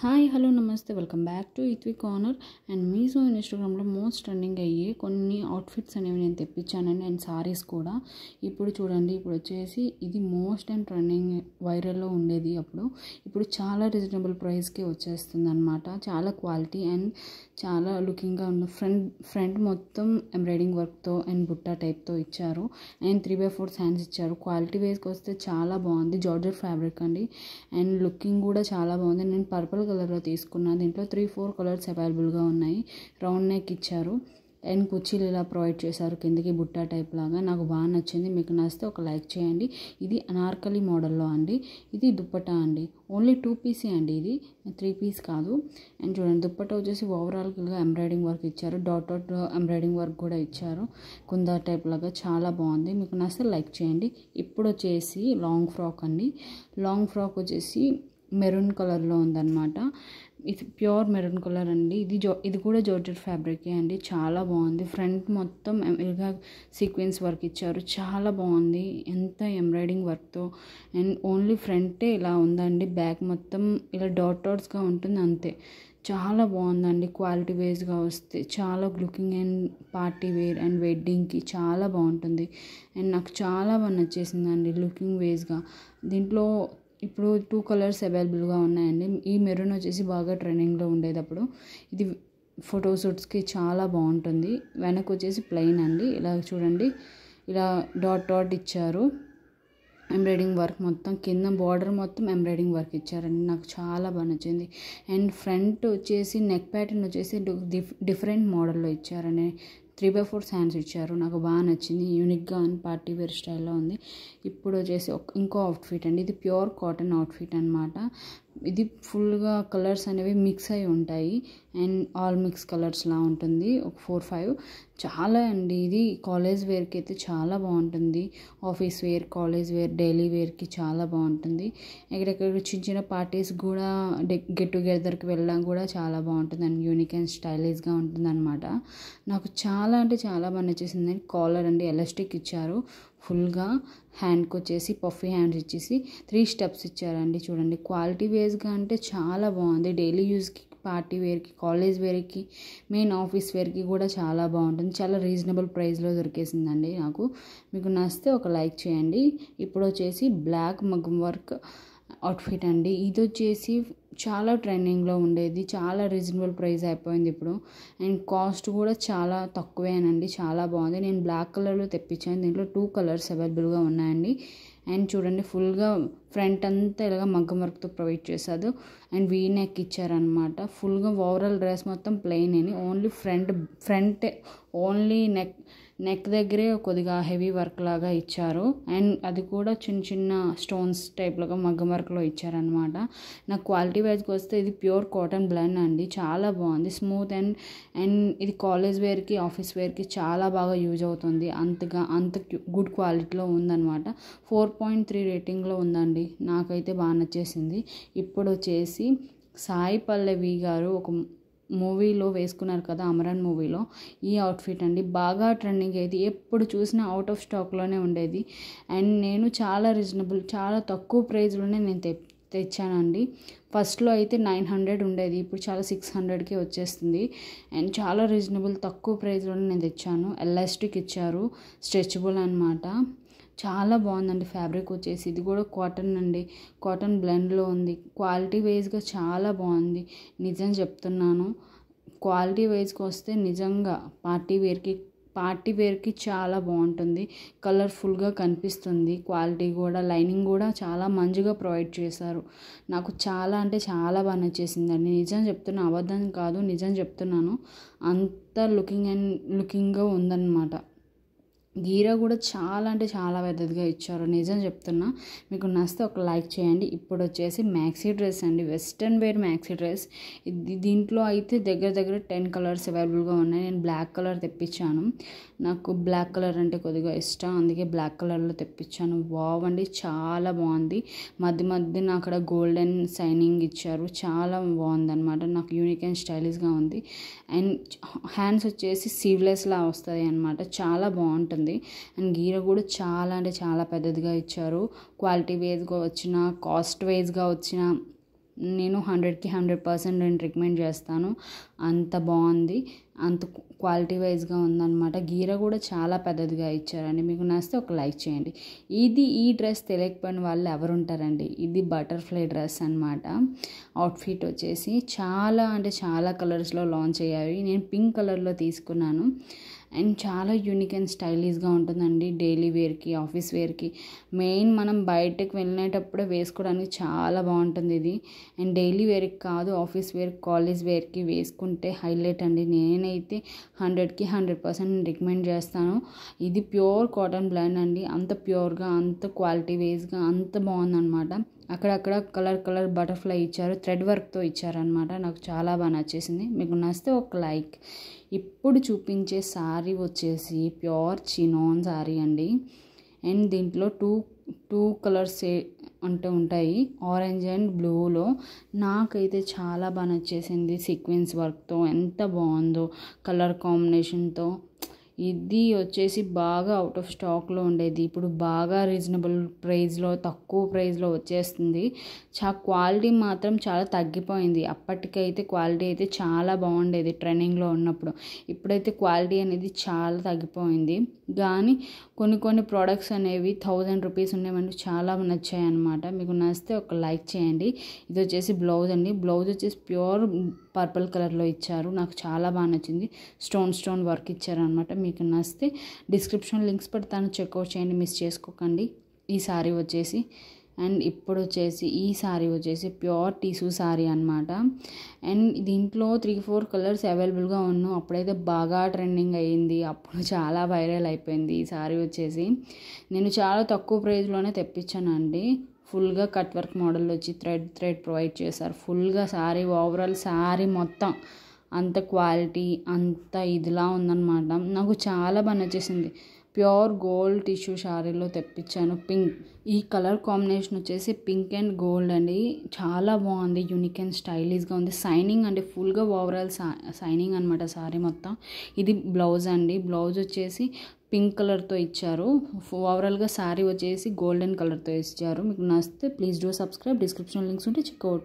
Hi hello నమస్తే welcome back to ఇత్వి corner and Meesho ఇన్స్టాగ్రామ్లో మోస్ట్ ట్రెండింగ్ అయ్యే కొన్ని అవుట్ఫిట్స్ అనేవి నేను తెప్పించానండి అండ్ సారీస్ కూడా. ఇప్పుడు చూడండి, ఇప్పుడు వచ్చేసి ఇది మోస్ట్ అండ్ ట్రెండింగ్ వైరల్లో ఉండేది ఇప్పుడు చాలా రీజనబుల్ ప్రైస్కి వచ్చేస్తుంది అనమాట. చాలా క్వాలిటీ అండ్ చాలా లుకింగ్గా ఉన్న ఫ్రంట్ మొత్తం ఎంబ్రాయిడింగ్ వర్క్తో అండ్ బుట్టా టైప్తో ఇచ్చారు అండ్ 3/4 హ్యాండ్స్ ఇచ్చారు. క్వాలిటీ వైజ్కి వస్తే చాలా బాగుంది. జార్జెట్ ఫ్యాబ్రిక్ అండి అండ్ లుకింగ్ కూడా చాలా బాగుంది. నేను పర్పుల్ కలర్లో తీసుకున్నాను. దీంట్లో 3-4 కలర్స్ అవైలబుల్గా ఉన్నాయి. రౌండ్ నెక్ ఇచ్చారు అండ్ కుర్చీలు ఇలా ప్రొవైడ్ చేశారు కిందకి బుట్టా టైప్ లాగా. నాకు బాగా నచ్చింది. మీకు నచ్చితే ఒక లైక్ చేయండి. ఇది అనార్కలి మోడల్లో అండి. ఇది దుప్పటా అండి. ఓన్లీ 2 పీసే అండి, ఇది 3 పీస్ కాదు. అండ్ చూడండి, దుప్పటా వచ్చేసి ఓవరాల్గా ఎంబ్రాయిడింగ్ వర్క్ ఇచ్చారు. డాట్ ఎంబ్రాయిడింగ్ వర్క్ కూడా ఇచ్చారు కుందా టైప్ లాగా. చాలా బాగుంది. మీకు నచ్చితే లైక్ చేయండి. ఇప్పుడు వచ్చేసి లాంగ్ ఫ్రాక్ అండి. లాంగ్ ఫ్రాక్ వచ్చేసి మెరూన్ కలర్లో ఉందన్నమాట. ఇది ప్యూర్ మెరూన్ కలర్ అండి. ఇది కూడా జార్జెట్ ఫ్యాబ్రికే అండి. చాలా బాగుంది. ఫ్రంట్ మొత్తం ఇలా సీక్వెన్స్ వర్క్ ఇచ్చారు. చాలా బాగుంది. ఎంత ఎంబ్రాయిడింగ్ వర్క్తో అండ్ ఓన్లీ ఫ్రంటే ఇలా ఉందండి. బ్యాక్ మొత్తం ఇలా డాట్స్గా ఉంటుంది అంతే. చాలా బాగుందండి. క్వాలిటీ వైజ్గా వస్తే చాలా looking and party wear and వెడ్డింగ్కి చాలా బాగుంటుంది అండ్ నాకు చాలా బాగా నచ్చేసిందండి లుకింగ్ వైజ్గా. దీంట్లో ఇప్పుడు 2 కలర్స్ అవైలబుల్గా ఉన్నాయండి. ఈ మెరూన్ వచ్చేసి బాగా ట్రెండింగ్లో ఉండేది అప్పుడు. ఇది ఫోటోషూట్స్కి చాలా బాగుంటుంది. వెనక వచ్చేసి ప్లెయిన్ అండి. ఇలా చూడండి, ఇలా డాట్ ఇచ్చారు. ఎంబ్రాయిడింగ్ వర్క్ మొత్తం కింద బార్డర్ మొత్తం ఎంబ్రాయిడింగ్ వర్క్ ఇచ్చారండి. నాకు చాలా బాగా నచ్చింది. అండ్ ఫ్రంట్ వచ్చేసి నెక్ ప్యాటర్న్ వచ్చేసి డిఫరెంట్ మోడల్లో ఇచ్చారండి. 3/4 హ్యాండ్స్ ఇచ్చారు. నాకు బాగా నచ్చింది. యూనిక్గా అండ్ పార్టీ వేర్ స్టైల్లో ఉంది. ఇప్పుడు వచ్చేసి ఇంకో అవుట్ఫిట్ అండి. ఇది ప్యూర్ కాటన్ అవుట్ఫిట్ అనమాట. ఇది ఫుల్గా కలర్స్ అనేవి మిక్స్ అయి ఉంటాయి అండ్ ఆల్ మిక్స్ కలర్స్లా ఉంటుంది. ఒక 4-5 చాలా అండి. ఇది కాలేజ్ వేర్కి అయితే చాలా బాగుంటుంది. Office wear, college wear, daily వేర్కి చాలా బాగుంటుంది. ఎక్కడెక్కడ చిన్న పార్టీస్ కూడా గెట్ టుగెదర్కి వెళ్ళడం కూడా చాలా బాగుంటుంది అండ్ యూనిక్ అండ్ స్టైలిష్గా ఉంటుంది అనమాట. నాకు చాలా అంటే చాలా బాగా నచ్చేసింది. కాలర్ అండి ఎలాస్టిక్ ఇచ్చారు. ఫుల్గా హ్యాండ్కి వచ్చేసి పఫీ హ్యాండ్స్ ఇచ్చేసి 3 స్టెప్స్ ఇచ్చారండి. చూడండి, క్వాలిటీ వేస్గా అంటే చాలా బాగుంది. డైలీ యూస్కి, పార్టీ వేర్కి, కాలేజ్ వేర్కి, మెయిన్ ఆఫీస్ వేర్కి కూడా చాలా బాగుంటుంది. చాలా రీజనబుల్ ప్రైస్లో దొరికేసిందండి నాకు. మీకు నచ్చితే ఒక లైక్ చేయండి. ఇప్పుడు వచ్చేసి బ్లాక్ మగ్గం వర్క్ అవుట్ఫిట్ అండి. ఇది వచ్చేసి చాలా ట్రెండింగ్లో ఉండేది. చాలా రీజనబుల్ ప్రైస్ అయిపోయింది ఇప్పుడు అండ్ కాస్ట్ కూడా చాలా తక్కువేనండి. చాలా బాగుంది. నేను బ్లాక్ కలర్లో తెప్పించాను. దీంట్లో 2 కలర్స్ అవైలబుల్గా ఉన్నాయండి. అండ్ చూడండి, ఫుల్గా ఫ్రంట్ అంతా ఇలాగ మగ్గం వర్క్తో ప్రొవైడ్ చేశారు అండ్ వీ నెక్ ఇచ్చారనమాట. ఫుల్గా ఓవరాల్ డ్రెస్ మొత్తం ప్లెయిన్ అని ఓన్లీ ఫ్రంట్ ఓన్లీ నెక్ దగ్గరే కొద్దిగా హెవీ వర్క్ లాగా ఇచ్చారు అండ్ అది కూడా చిన్న చిన్న స్టోన్స్ టైప్లుగా మగ్గం వర్క్లో ఇచ్చారనమాట. నాకు క్వాలిటీ వైజ్కి వస్తే ఇది ప్యూర్ కాటన్ బ్లెండ్ అండి. చాలా బాగుంది. స్మూత్ అండ్ ఇది కాలేజ్ వేర్కి, ఆఫీస్ వేర్కి చాలా బాగా యూజ్ అవుతుంది. అంత గుడ్ క్వాలిటీలో ఉందన్నమాట. 4.3 రేటింగ్లో ఉందండి. నాకైతే బాగా నచ్చేసింది. ఇప్పుడు వచ్చేసి సాయి పల్లవి గారు ఒక మూవీలో వేసుకున్నారు కదా, అమరన్ మూవీలో, ఈ అవుట్ఫిట్ అండి. బాగా ట్రెండింగ్ అయ్యేది. ఎప్పుడు చూసినా అవుట్ ఆఫ్ స్టాక్లోనే ఉండేది అండ్ నేను చాలా రీజనబుల్, చాలా తక్కువ ప్రైస్లోనే నేను తెచ్చానండి. ఫస్ట్లో అయితే 900 ఉండేది. ఇప్పుడు చాలా 600కే వచ్చేస్తుంది అండ్ చాలా రీజనబుల్ తక్కువ ప్రైస్లోనే నేను తెచ్చాను. ఎలాస్టిక్ ఇచ్చారు, స్ట్రెచబుల్ అనమాట. చాలా బాగుందండి. ఫ్యాబ్రిక్ వచ్చేసి ఇది కూడా కాటన్ అండి. కాటన్ బ్లెండ్లో ఉంది. క్వాలిటీ వైజ్గా చాలా బాగుంది. నిజం చెప్తున్నాను. క్వాలిటీ వైజ్కి వస్తే నిజంగా పార్టీ వేర్కి చాలా బాగుంటుంది. కలర్ఫుల్గా కనిపిస్తుంది. క్వాలిటీ కూడా, లైనింగ్ కూడా చాలా మంచిగా ప్రొవైడ్ చేశారు. నాకు చాలా అంటే చాలా బాగా నచ్చేసిందండి. నిజం చెప్తున్నా, అబద్ధం కాదు, నిజం చెప్తున్నాను. అంత లుకింగ్గా ఉందన్నమాట. గీర కూడా చాలా అంటే చాలా పెద్దదిగా ఇచ్చారు. నిజం చెప్తున్నా. మీకు నచ్చితే ఒక లైక్ చేయండి. ఇప్పుడు వచ్చేసి మ్యాక్సీ డ్రెస్ అండి. Western wear maxi dress. దీంట్లో అయితే దగ్గర 10 కలర్స్ అవైలబుల్గా ఉన్నాయి. నేను బ్లాక్ కలర్ తెప్పించాను. నాకు బ్లాక్ కలర్ అంటే కొద్దిగా ఇష్టం, అందుకే బ్లాక్ కలర్లో తెప్పించాను. బాగుంది, చాలా బాగుంది. మధ్యన అక్కడ గోల్డెన్ షైనింగ్ ఇచ్చారు. చాలా బాగుందన్నమాట. నాకు యూనిక్ అండ్ స్టైలిష్గా ఉంది అండ్ హ్యాండ్స్ వచ్చేసి సీవ్లెస్లా వస్తుంది అనమాట. చాలా బాగుంటుంది అండ్ గీర కూడా చాలా అంటే చాలా పెద్దదిగా ఇచ్చారు. క్వాలిటీ వైజ్గా వచ్చిన, కాస్ట్ వైజ్గా వచ్చిన నేను 100కి 100% నేను రికమెండ్ చేస్తాను. అంత బాగుంది, అంత క్వాలిటీ వైజ్గా ఉందన్నమాట. గీర కూడా చాలా పెద్దదిగా ఇచ్చారండి. మీకు నచ్చితే ఒక లైక్ చేయండి. ఈ డ్రెస్ తెలియకపోయిన వాళ్ళు ఎవరు ఉంటారండి. ఇది బటర్ఫ్లై డ్రెస్ అనమాట. అవుట్ఫిట్ వచ్చేసి చాలా అంటే చాలా కలర్స్లో లాంచ్ అయ్యాయి. నేను పింక్ కలర్లో తీసుకున్నాను. అండ్ చాలా యూనిక్ అండ్ స్టైలిష్గా ఉంటుందండి. డైలీ వేర్కి, ఆఫీస్ వేర్కి, మెయిన్ మనం బయటకు వెళ్ళేటప్పుడే వేసుకోవడానికి చాలా బాగుంటుంది ఇది. అండ్ డైలీ వేర్కి కాదు, ఆఫీస్ వేర్, కాలేజ్ వేర్కి వేసుకుంటే హైలైట్ అండి. నేనైతే 100కి 100% రికమెండ్ చేస్తాను. ఇది ప్యూర్ కాటన్ బ్లెండ్ అండి. అంత ప్యూర్గా, అంత క్వాలిటీ వైజ్గా అంత బాగుందన్నమాట. అక్కడక్కడ కలర్ బటర్ఫ్లై ఇచ్చారు, థ్రెడ్ వర్క్తో ఇచ్చారనమాట. నాకు చాలా బాగా నచ్చేసింది. మీకు నచ్చితే ఒక లైక్. ఇప్పుడు చూపించే శారీ వచ్చేసి ప్యూర్ చినాన్ శారీ అండి. అండ్ దీంట్లో టూ కలర్స్ అంటే ఉంటాయి, ఆరెంజ్ అండ్ బ్లూలో. నాకైతే చాలా బాగా నచ్చేసింది. సీక్వెన్స్ వర్క్తో ఎంత బాగుందో, కలర్ కాంబినేషన్తో. ఇది వచ్చేసి బాగా అవుట్ ఆఫ్ స్టాక్లో ఉండేది, ఇప్పుడు బాగా రీజనబుల్ ప్రైస్లో, తక్కువ ప్రైస్లో వచ్చేస్తుంది. క్వాలిటీ మాత్రం చాలా తగ్గిపోయింది. అప్పటికైతే క్వాలిటీ అయితే చాలా బాగుండేది ట్రెండింగ్లో ఉన్నప్పుడు. ఇప్పుడైతే క్వాలిటీ అనేది చాలా తగ్గిపోయింది. కానీ కొన్ని ప్రోడక్ట్స్ అనేవి 1000 రూపీస్ ఉండేవన్నీ చాలా నచ్చాయి అన్నమాట. మీకు నచ్చితే ఒక లైక్ చేయండి. ఇది వచ్చేసి బ్లౌజ్ అండి. బ్లౌజ్ వచ్చేసి ప్యూర్ పర్పుల్ కలర్లో ఇచ్చారు. నాకు చాలా బాగా నచ్చింది. స్టోన్ వర్క్ ఇచ్చారనమాట. మీకు నచ్చితే డిస్క్రిప్షన్ లింక్స్ పెడతాను, చెక్అవుట్ చేయండి, మిస్ చేసుకోకండి. ఈ శారీ వచ్చేసి అండ్ ఇప్పుడు వచ్చేసి ఈ శారీ వచ్చేసి ప్యూర్ టిష్యూ శారీ అనమాట. అండ్ దీంట్లో 3-4 కలర్స్ అవైలబుల్గా ఉన్నాయి. అప్పుడైతే బాగా ట్రెండింగ్ అయ్యింది, అప్పుడు చాలా వైరల్ అయిపోయింది ఈ శారీ వచ్చేసి. నేను చాలా తక్కువ ప్రైస్లోనే తెప్పించానండి. ఫుల్గా కట్ వర్క్ మోడల్ వచ్చి థ్రెడ్ ప్రొవైడ్ చేశారు. ఫుల్గా శారీ, ఓవరాల్ శారీ మొత్తం అంత క్వాలిటీ, అంత ఇదిలా ఉందన్నమాట. నాకు చాలా బాగా నచ్చేసింది. ప్యూర్ గోల్డ్ టిష్యూ శారీలో తెప్పించాను. పింక్, ఈ కలర్ కాంబినేషన్ వచ్చేసి పింక్ అండ్ గోల్డ్ అండి. చాలా బాగుంది, యూనిక్ అండ్ స్టైలిష్గా ఉంది. సైనింగ్ అండి, ఫుల్గా ఓవరాల్ సైనింగ్ అనమాట శారీ మొత్తం. ఇది బ్లౌజ్ అండి. బ్లౌజ్ వచ్చేసి పింక్ కలర్తో ఇచ్చారు. ఓవరాల్గా శారీ వచ్చేసి గోల్డెన్ కలర్తో ఇచ్చారు. మీకు నచ్చితే please do subscribe. Description links ఉంటే చెక్అవుట్.